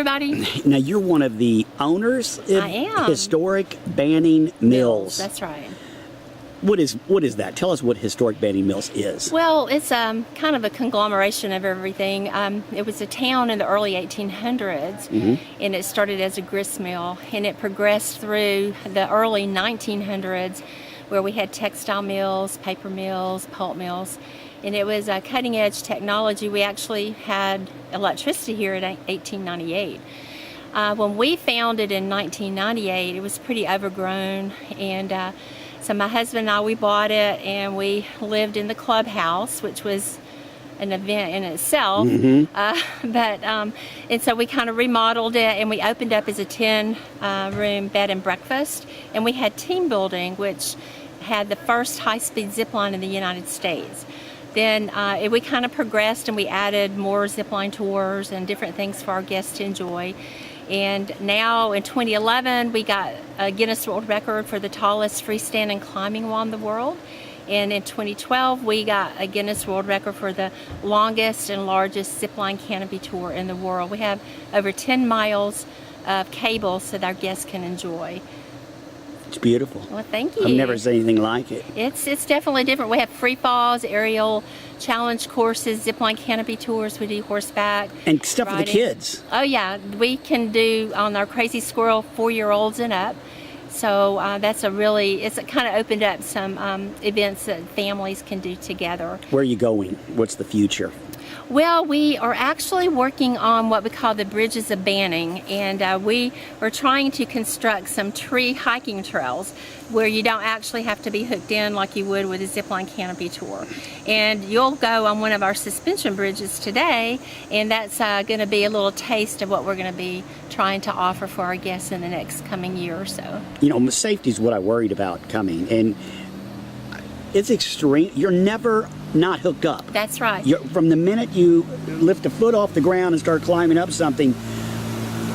everybody. Now, you're one of the owners of I am. Historic Banning Mills. That's right. What is that? Tell us what Historic Banning Mills is. Well, it's kind of a conglomeration of everything. It was a town in the early 1800s, and it started as a grist mill, and it progressed through the early 1900s, where we had textile mills, paper mills, pulp mills, and it was a cutting-edge technology. We actually had electricity here in 1898. When we founded in 1998, it was pretty overgrown, and so my husband and I, we bought it, and we lived in the clubhouse, which was an event in itself. And so we kind of remodeled it, and we opened up as a 10-room bed and breakfast. And we had team building, which had the first high-speed zip line in the United States. Then we kind of progressed, and we added more zip line tours and different things for our guests to enjoy. And now in 2011, we got a Guinness World Record for the tallest freestanding climbing wall in the world. And in 2012, we got a Guinness World Record for the longest and largest zipline canopy tour in the world. We have over 10 miles of cable so that our guests can enjoy. It's beautiful. Well, thank you. I've never seen anything like it. It's definitely different. We have free falls, aerial challenge courses, zipline canopy tours. We do horseback And stuff for the riding. kids. Oh yeah, we can do on our Crazy Squirrel 4-year-olds and up. So it's kind of opened up some events that families can do together. Where are you going? What's the future? Well, we are actually working on what we call the Bridges of Banning, and we are trying to construct some tree hiking trails where you don't actually have to be hooked in like you would with a zipline canopy tour. And you'll go on one of our suspension bridges today, and that's going to be a little taste of what we're going to be trying to offer for our guests in the next coming year or so. You know, safety is what I worried about coming, and it's extreme. You're never not hooked up. That's right. From the minute you lift a foot off the ground and start climbing up something,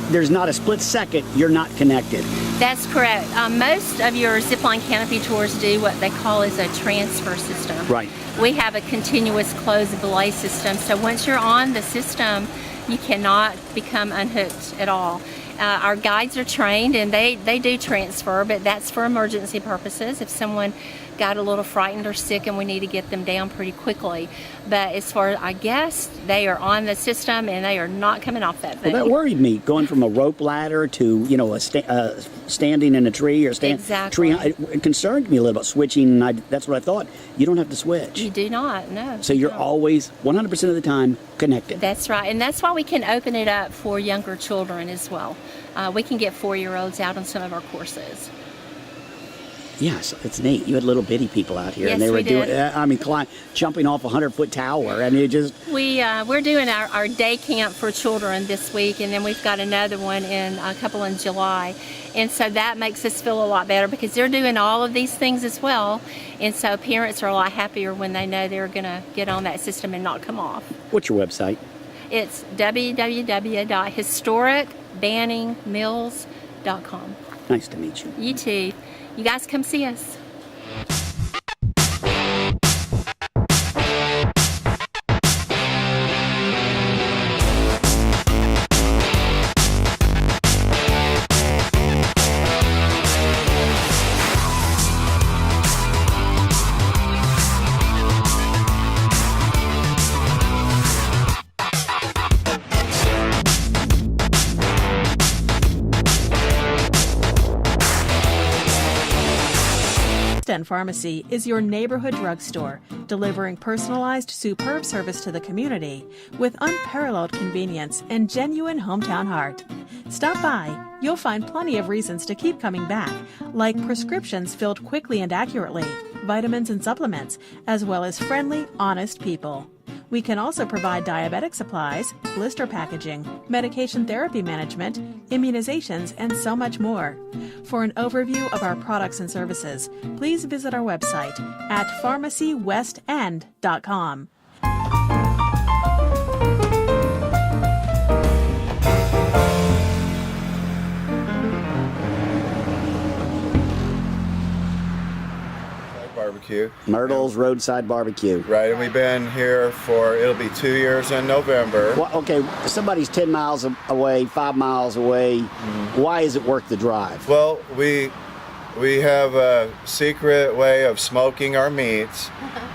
there's not a split second you're not connected. That's correct. Most of your zipline canopy tours do what they call is a transfer system. Right. We have a continuous closed belay system, so once you're on the system, you cannot become unhooked at all. Our guides are trained, and they do transfer, but that's for emergency purposes. If someone got a little frightened or sick and we need to get them down pretty quickly. But as far as our guests, they are on the system and they are not coming off that thing. Well, that worried me, going from a rope ladder to, you know, standing in a tree or Exactly. tree. It concerned me a little about switching. That's what I thought. You don't have to switch. You do not, no. So you're always 100% of the time connected. That's right, and that's why we can open it up for younger children as well. We can get 4-year-olds out on some of our courses. Yes, it's neat. You had little bitty people out here, Yes, and they were we did. jumping off a 100-foot tower. I mean, it just. We're doing our day camp for children this week, and then we've got another one in a couple in July. And so that makes us feel a lot better because they're doing all of these things as well. And so parents are a lot happier when they know they're going to get on that system and not come off. What's your website? It's www.historicbanningmills.com. Nice to meet you. You too. You guys come see us. Pharmacy is your neighborhood drugstore, delivering personalized, superb service to the community with unparalleled convenience and genuine hometown heart. Stop by. You'll find plenty of reasons to keep coming back, like prescriptions filled quickly and accurately, vitamins and supplements, as well as friendly, honest people. We can also provide diabetic supplies, blister packaging, medication therapy management, immunizations, and so much more. For an overview of our products and services, please visit our website at pharmacywestend.com. Barbecue. Myrtle's Roadside Barbecue. Right, and we've been here for, it'll be 2 years in November. Well, okay, somebody's 10 miles away, 5 miles away. Why is it worth the drive? Well, we have a secret way of smoking our meats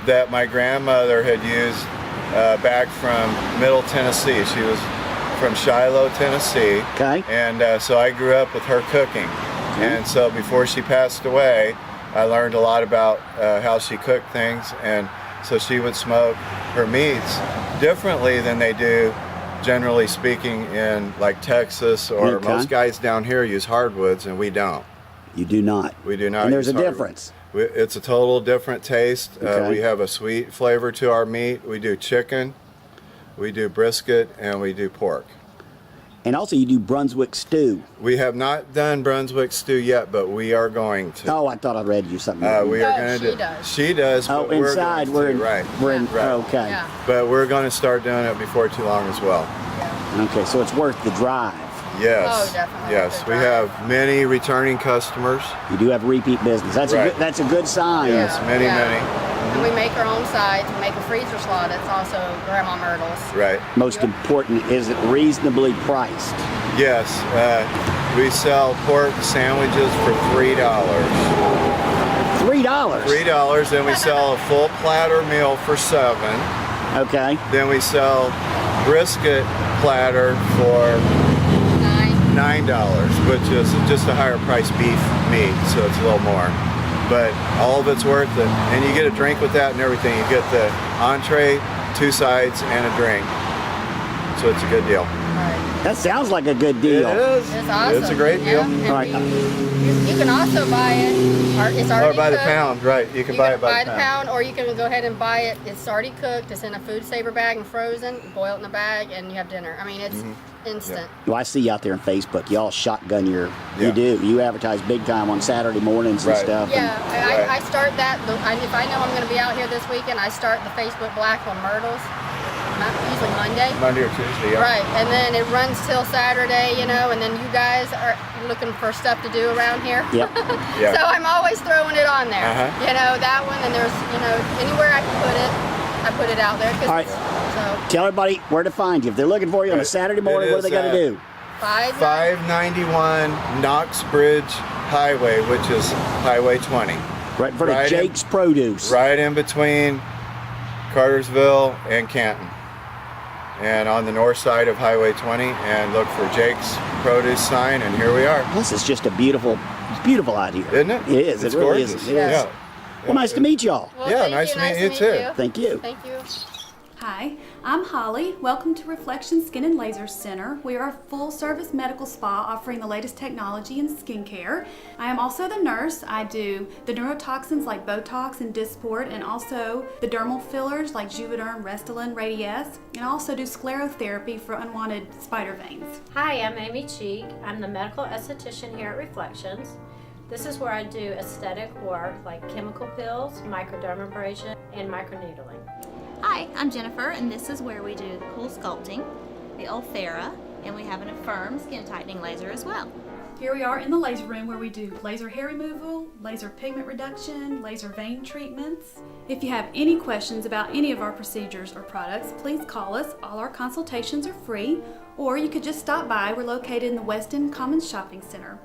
that my grandmother had used back from Middle Tennessee. She was from Shiloh, Tennessee. Okay. And so I grew up with her cooking. And so before she passed away, I learned a lot about how she cooked things. And so she would smoke her meats differently than they do, generally speaking, in like Texas, or Okay. most guys down here use hardwoods and we don't. You do not. We do not. And there's a use hardwood. difference. It's a total different taste. Okay. We have a sweet flavor to our meat. We do chicken, we do brisket, and we do pork. And also, you do Brunswick stew. We have not done Brunswick stew yet, but we are going to. Oh, I thought I read you something. We are No, going to she do. does. She does. oh, but we're inside, going we're to, in. right. We're in. Right. Okay. Yeah. But we're going to start doing it before too long as well. Okay, so it's worth the drive. Yes. Oh, definitely. Yes, Good we drive. have many returning customers. You do have repeat business. That's a Right. good. That's a good sign. Yes, many, many. And we make our own sides. We make a freezer slot. It's also Grandma Myrtle's. Right. Most important, is it reasonably priced? Yes. We sell pork sandwiches for $3. $3. $3, then we sell a full platter meal for $7. Okay. Then we sell brisket platter for $9, which is just a higher price beef meat, so it's a little more. But all of it's worth it. And you get a drink with that and everything. You get the entree, 2 sides, and a drink. So it's a good deal. Right. That sounds like a good deal. It is. It's awesome. It's a great Yeah. deal. And All right. you can also buy it. It's Or already by the cooked. pound, right. You can buy it by the pound. or you can go ahead and buy it. It's already cooked. It's in a food saver bag and frozen. Boil it in a bag, and you have dinner. I mean, it's instant. Well, I see you out there on Facebook. Y'all shotgun your. Yeah. You do. You advertise big time on Saturday mornings and Right. stuff. Yeah, Right. I start that. If I know I'm going to be out here this weekend, I start the Facebook Black on Myrtle's. Not usually Monday. Monday or Tuesday, yeah. Right, and then it runs till Saturday, and then you guys are looking for stuff to do around here. Yep. Yeah. So I'm always throwing it on there. Uh-huh. That one, and there's, anywhere I can put it, I put it out there. All right. So Tell everybody where to find you. If they're looking for you on a Right. Saturday morning, It what do they is, got to do? 591 Knox Bridge Highway, which is Highway 20. Right in front of Right in- Jake's Produce. Right in between Cartersville and Canton. And on the north side of Highway 20, and look for Jake's Produce sign, and here we are. This is just it's beautiful out here. Isn't it? It is. It's it really gorgeous. is. It is. Yeah. Well, nice to meet y'all. Well, Yeah, thank nice to meet you meet too. Thank you. Thank you. Hi, I'm Holly. Welcome to Reflection Skin and Laser Center. We are a full-service medical spa offering the latest technology in skincare. I am also the nurse. I do the neurotoxins like Botox and Dysport, and also the dermal fillers like Juvederm, Restylane, Radiesse, and I also do sclerotherapy for unwanted spider veins. Hi, I'm Amy Cheek. I'm the medical esthetician here at Reflections. This is where I do aesthetic work like chemical peels, microdermabrasion, and microneedling. Hi, I'm Jennifer, and this is where we do cool sculpting, the Ulthera, and we have an Affirm skin tightening laser as well. Here we are in the laser room where we do laser hair removal, laser pigment reduction, laser vein treatments. If you have any questions about any of our procedures or products, please call us. All our consultations are free, or you could just stop by. We're located in the Weston Commons Shopping Center.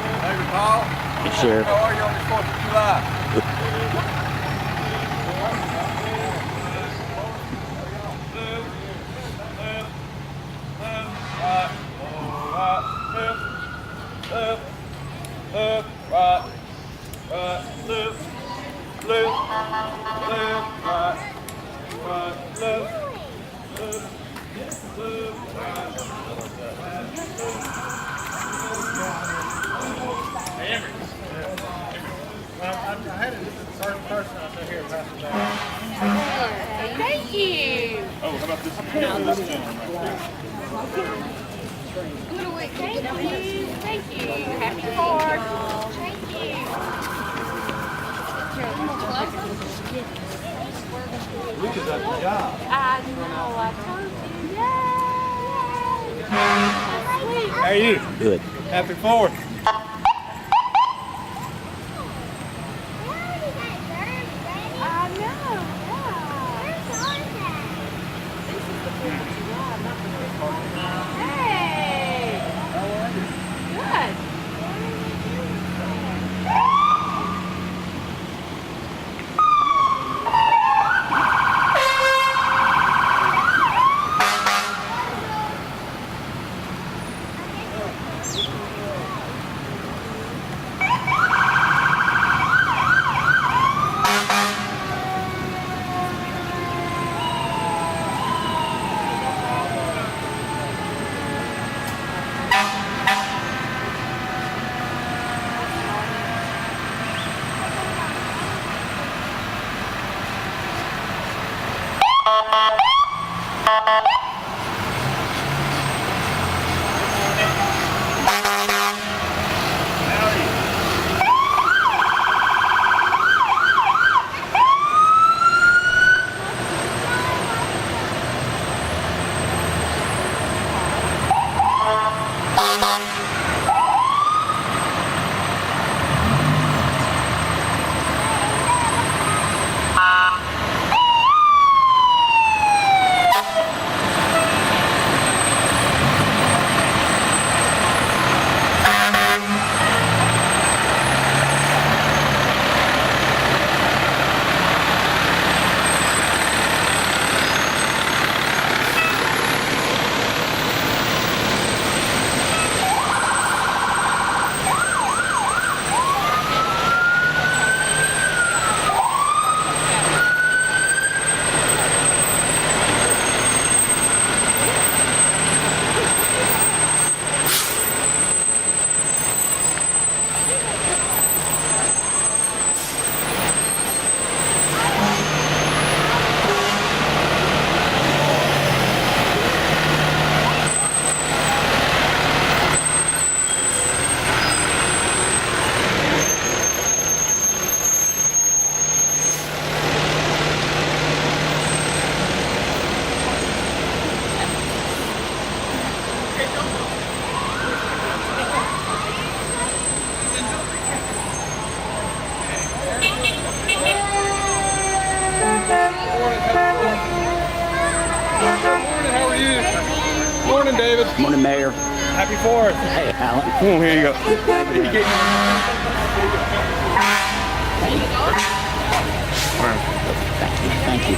Hey, Sheriff. How are you on the 4th of July? Thank you. Thank you. Happy card. Thank you. I know, I told you. Yay! How are you? Good. Happy 4th. I know, Hey! Good. Morning, David. Morning, Mayor. Happy 4th. Hey, Alan. Oh, here you go. Thank you.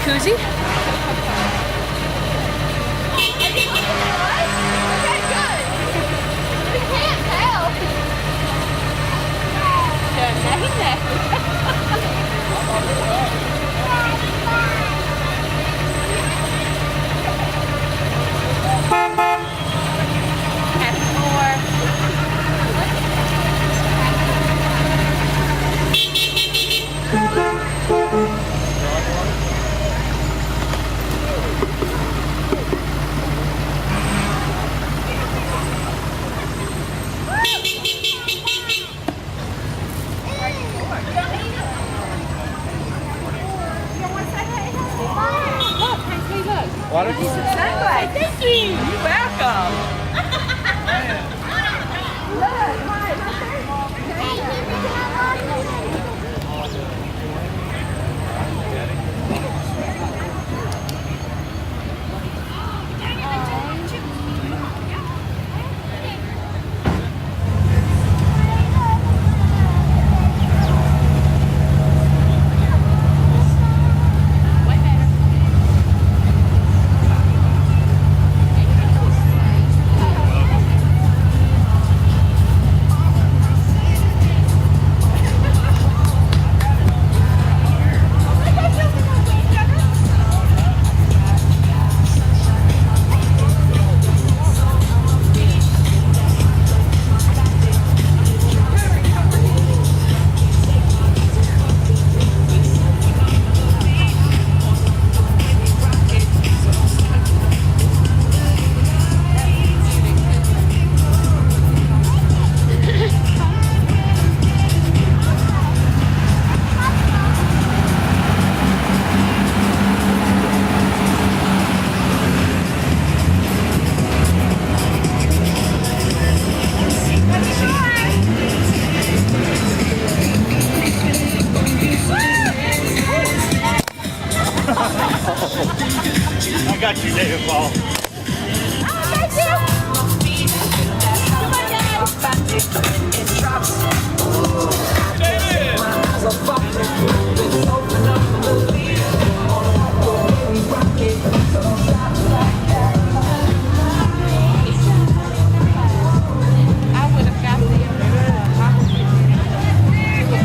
Koozie? Why don't you Thank you. You're welcome. got you, David Paul.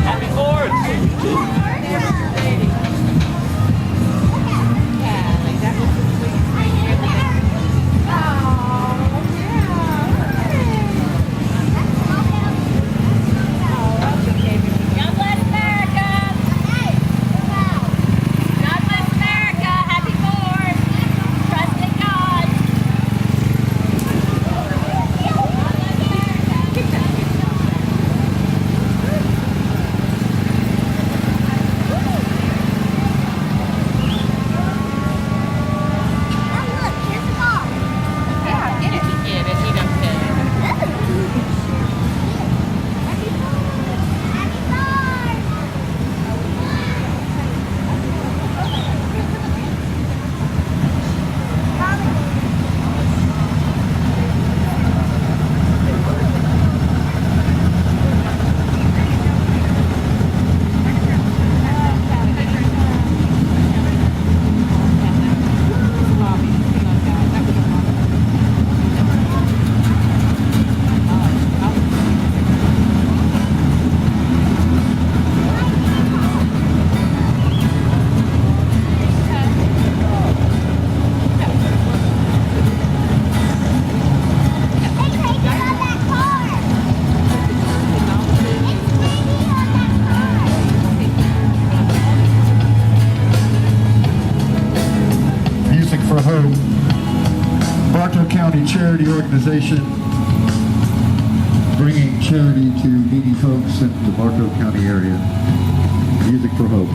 Happy 4th. God bless America! God bless America! Happy 4th! Trust in God! Music for Hope, Bartow County charity organization bringing charity to needy folks in the Bartow County area. Music for Hope.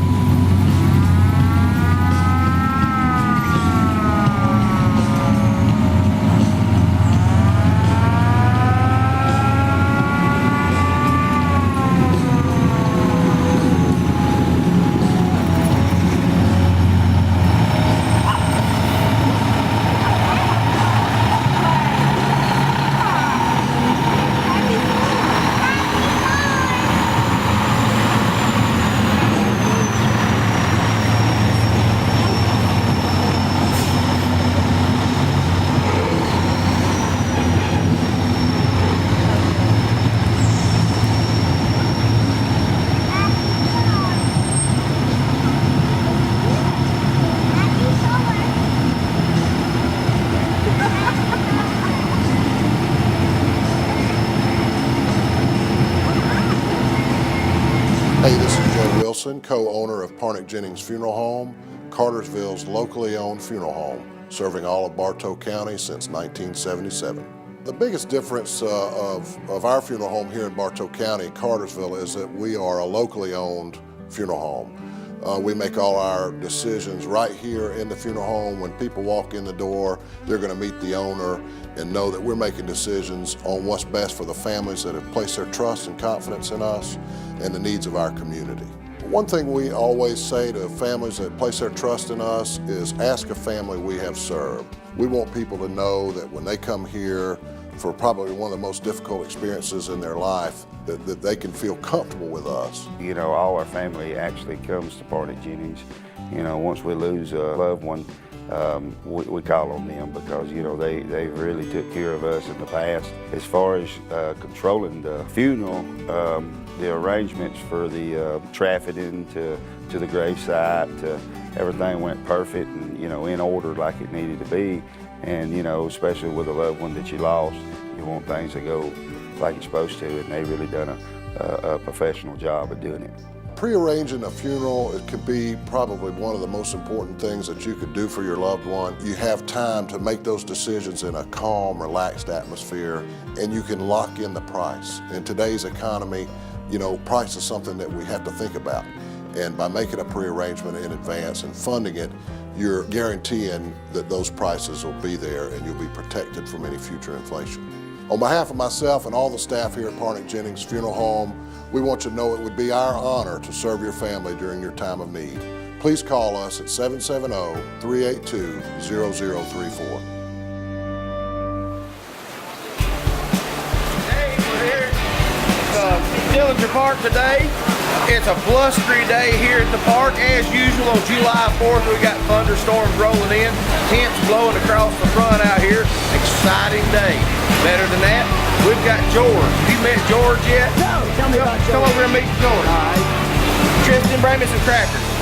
Hey, this is Joe Wilson, co-owner of Parnick Jennings Funeral Home, Cartersville's locally owned funeral home, serving all of Bartow County since 1977. The biggest difference of our funeral home here in Bartow County, Cartersville, is that we are a locally owned funeral home. We make all our decisions right here in the funeral home. When people walk in the door, they're going to meet the owner and know that we're making decisions on what's best for the families that have placed their trust and confidence in us and the needs of our community. One thing we always say to families that place their trust in us is ask a family we have served. We want people to know that when they come here for probably one of the most difficult experiences in their life, that they can feel comfortable with us. You know, all our family actually comes to Parnick Jennings. You know, once we lose a loved one, we call on them because, you know, they really took care of us in the past. As far as controlling the funeral, the arrangements for the trafficking to the gravesite, everything went perfect and, you know, in order like it needed to be. And, you know, especially with a loved one that you lost, you want things to go like it's supposed to, and they really done a professional job of doing it. Pre-arranging a funeral, it could be probably one of the most important things that you could do for your loved one. You have time to make those decisions in a calm, relaxed atmosphere, and you can lock in the price. In today's economy, you know, price is something that we have to think about. And by making a pre-arrangement in advance and funding it, you're guaranteeing that those prices will be there and you'll be protected from any future inflation. On behalf of myself and all the staff here at Parnick Jennings Funeral Home, we want you to know it would be our honor to serve your family during your time of need. please call us at 770-382-0034. Hey, we're here at Dillinger Park today. It's a blustery day here at the park. As usual, on July 4th, we got thunderstorms rolling in, tents blowing across the front out here. Exciting day. Better than that, we've got George. Have you met George yet? No, tell me about George. Come over and meet George. All right. Tristan, bring me some crackers.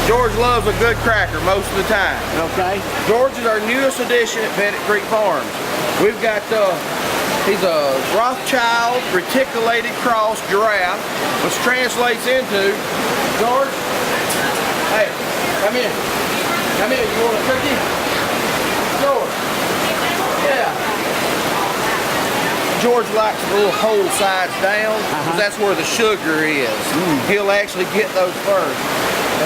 George loves a good cracker most of the time. Okay. George is our newest addition at Pettit Creek Farms. We've got, he's a Rothschild reticulated cross giraffe, which translates into, George, hey, come in. Come in, you want a cookie? George. Yeah. George likes the little whole sides down, because that's where the sugar is. He'll actually get those first.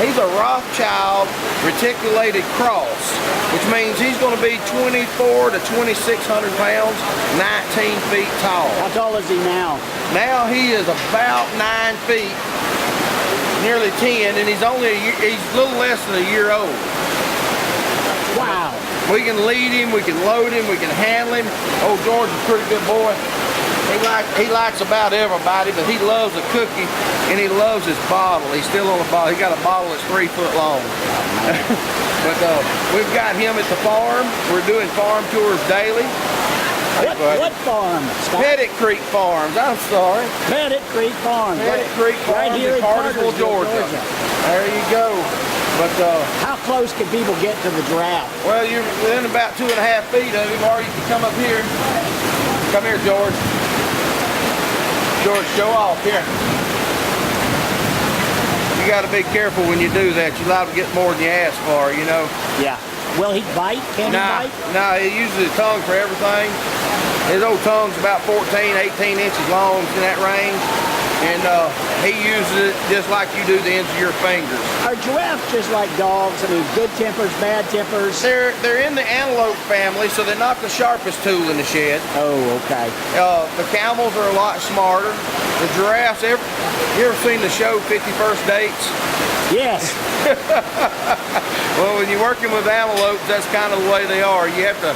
He's a Rothschild reticulated cross, which means he's going to be 24 to 2,600 pounds, 19 feet tall. How tall is he now? Now he is about 9 feet, nearly 10, and he's a little less than a year old. Wow. We can lead him, we can load him, we can handle him. Oh, George is a pretty good boy. He likes about everybody, but he loves a cookie, and he loves his bottle. He's still on the bottle. He got a bottle that's 3 foot long. But we've got him at the farm. We're doing farm tours daily. What farm? Pettit Creek Farms. I'm sorry. Pettit Creek Farms. Pettit Creek Farms right here in Cartersville, Georgia. There you go. But how close can people get to the giraffe? Well, you're within about 2.5 feet of him, or you can come up here. Come here, George. George, show off here. You got to be careful when you do that. You're liable to get more than you ask for, you know. Yeah. Will he bite? Can he bite? No, he uses his tongue for everything. His old tongue's about 14, 18 inches long, in that range. And he uses it just like you do the ends of your fingers. Are giraffes just like dogs? I mean, good tempers, bad tempers? They're in the antelope family, so they're not the sharpest tool in the shed. Oh, okay. The camels are a lot smarter. The giraffes, you ever seen the show 51st Dates? Yes. Well, when you're working with antelopes, that's kind of the way they are. You have to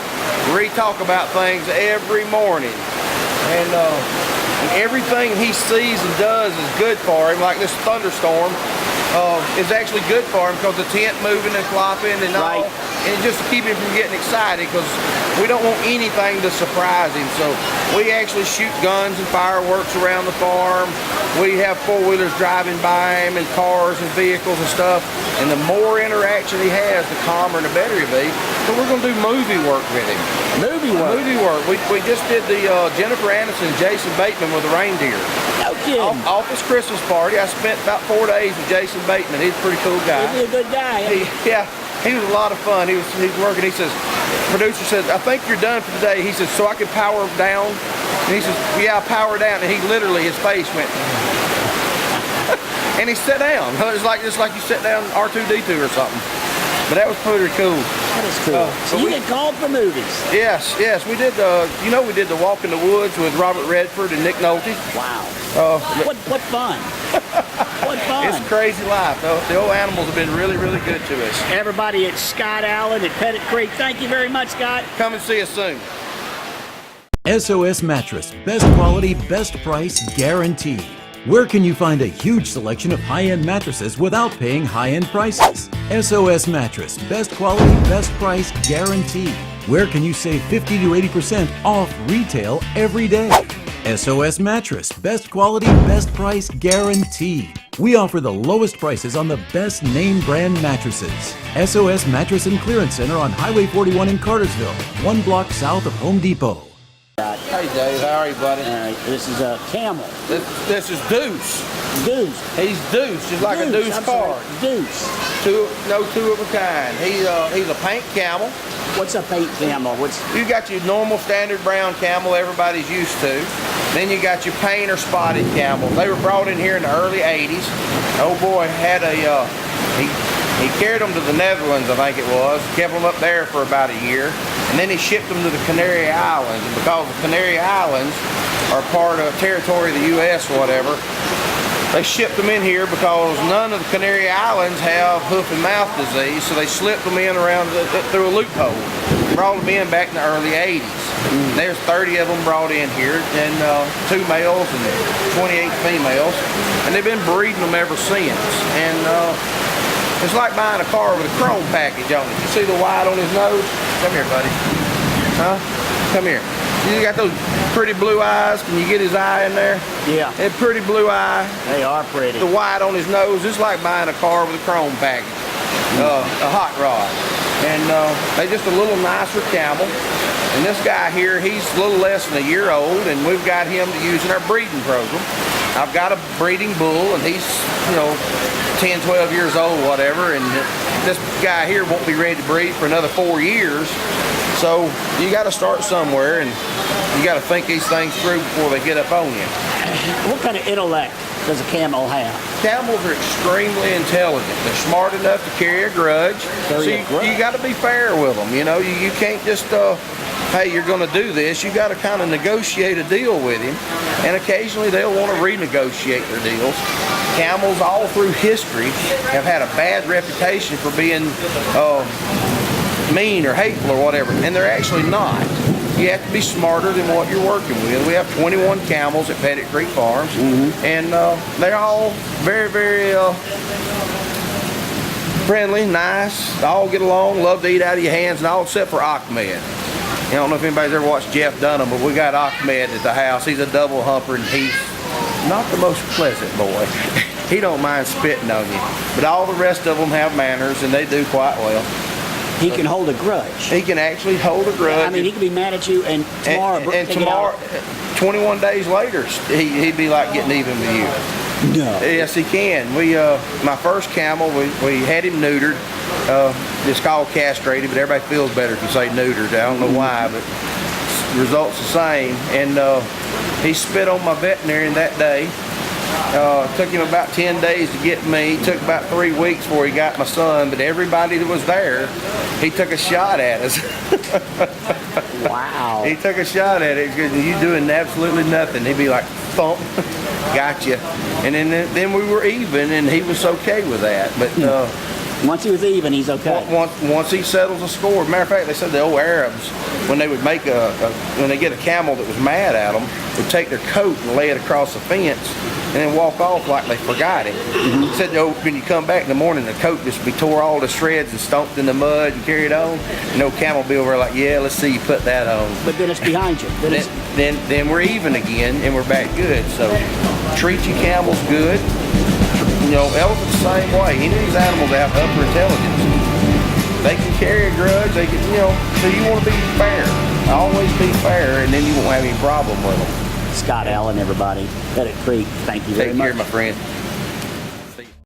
re-talk about things every morning. And everything he sees and does is good for him, like this thunderstorm is actually good for him because the tent moving and flopping and all, and just to keep him from getting excited, because we don't want anything to surprise him. So we actually shoot guns and fireworks around the farm. We have four-wheelers driving by him and cars and vehicles and stuff, and the more interaction he has, the calmer and the better he'll be. So we're going to do movie work with him. Movie work? Movie work. We just did the Jennifer Aniston, Jason Bateman with the reindeer. No kidding. Off his Christmas party. I spent about 4 days with Jason Bateman. He's a pretty cool guy. He's a good guy. He was a lot of fun. He's working. He says, producer says, I think you're done for today. He says, so I can power down? And he says, yeah, power down. And he literally, his face went, and he sat down. It was like just like you sit down R2-D2 or something. But that was pretty cool. That is cool. So you get called for movies? Yes. We did we did the Walk in the Woods with Robert Redford and Nick Nolte. Wow. What fun. What fun. It's a crazy life. The old animals have been really, really good to us. Everybody at Scott Allen at Pettit Creek, thank you very much, Scott. Come and see us soon. SOS Mattress. Best quality, best price, guaranteed. Where can you find a huge selection of high-end mattresses without paying high-end prices? SOS Mattress. Best quality, best price, guaranteed. Where can you save 50 to 80% off retail every day? SOS Mattress. Best quality, best price, guaranteed. We offer the lowest prices on the best name brand mattresses. SOS Mattress and Clearance Center on Highway 41 in Cartersville, 1 block south of Home Depot. Hey Dave, how are you, buddy? All right, this is a Camel. This is Deuce. He's Deuce, just like a Deuce card. Deuce. Two of a kind. He's a paint camel. What's a paint camel? You got your normal standard brown camel everybody's used to. Then you got your paint or spotted camels. They were brought in here in the early 80s. Old boy had he carried them to the Netherlands, I think it was, kept them up there for about a year, and then he shipped them to the Canary Islands. And because the Canary Islands are part of territory of the U.S. or whatever, They shipped them in here because none of the Canary Islands have hoof and mouth disease, so they slipped them in around through a loophole. Brought them in back in the early 80s. There's 30 of them brought in here, and 2 males and 28 females, and they've been breeding them ever since. And it's like buying a car with a chrome package on it. You see the white on his nose? Come here, buddy. Huh? Come here. You got those pretty blue eyes. Can you get his eye in there? Yeah. That pretty blue eye. They are pretty. The white on his nose. It's like buying a car with a chrome package. A hot rod. And they're just a little nicer camel. And this guy here, he's a little less than a year old, and we've got him to use in our breeding program. I've got a breeding bull, and he's, 10, 12 years old, whatever, and this guy here won't be ready to breed for another 4 years. So you got to start somewhere, and you got to think these things through before they get up on you. What kind of intellect does a camel have? Camels are extremely intelligent. They're smart enough to carry a grudge. You got to be fair with them. You can't just, hey, you're going to do this. You got to kind of negotiate a deal with him, and occasionally they'll want to renegotiate their deals. Camels all through history have had a bad reputation for being mean or hateful or whatever, and they're actually not. You have to be smarter than what you're working with. We have 21 camels at Pettit Creek Farms, and they're all very, very friendly, nice. They all get along, love to eat out of your hands, and all except for Ahmed. I don't know if anybody's ever watched Jeff Dunham, but we got Ahmed at the house. He's a double humper, and he's not the most pleasant boy. He don't mind spitting on you, but all the rest of them have manners, and they do quite well. He can hold a grudge. He can actually hold a grudge. I mean, he can be mad at you, and tomorrow, and tomorrow, 21 days later, he'd be like getting even with you. No. Yes, he can. My first camel, we had him neutered. It's called castrated, but everybody feels better if you say neutered. I don't know why, but the result's the same. And he spit on my veterinarian that day. Took him about 10 days to get me. It took about 3 weeks before he got my son, but everybody that was there, he took a shot at us. Wow. He took a shot at it. You doing absolutely nothing. He'd be like, thump, gotcha. And then we were even, and he was okay with that. But once he was even, he's okay. Once he settles a score. Matter of fact, they said the old Arabs, when they would make when they get a camel that was mad at them, would take their coat and lay it across the fence, and then walk off like they forgot it. Said, when you come back in the morning, the coat just be tore all to shreds and stomped in the mud and carried on. And no camel be over like, yeah, let's see you put that on. But then it's behind you. Then we're even again, and we're back good. So treat your camels good. Elephants the same way. Any of these animals have upper intelligence. They can carry a grudge. They can, so you want to be fair. Always be fair, and then you won't have any problem with them. Scott Allen, everybody. Pettit Creek, thank you very much. Take care, my friend.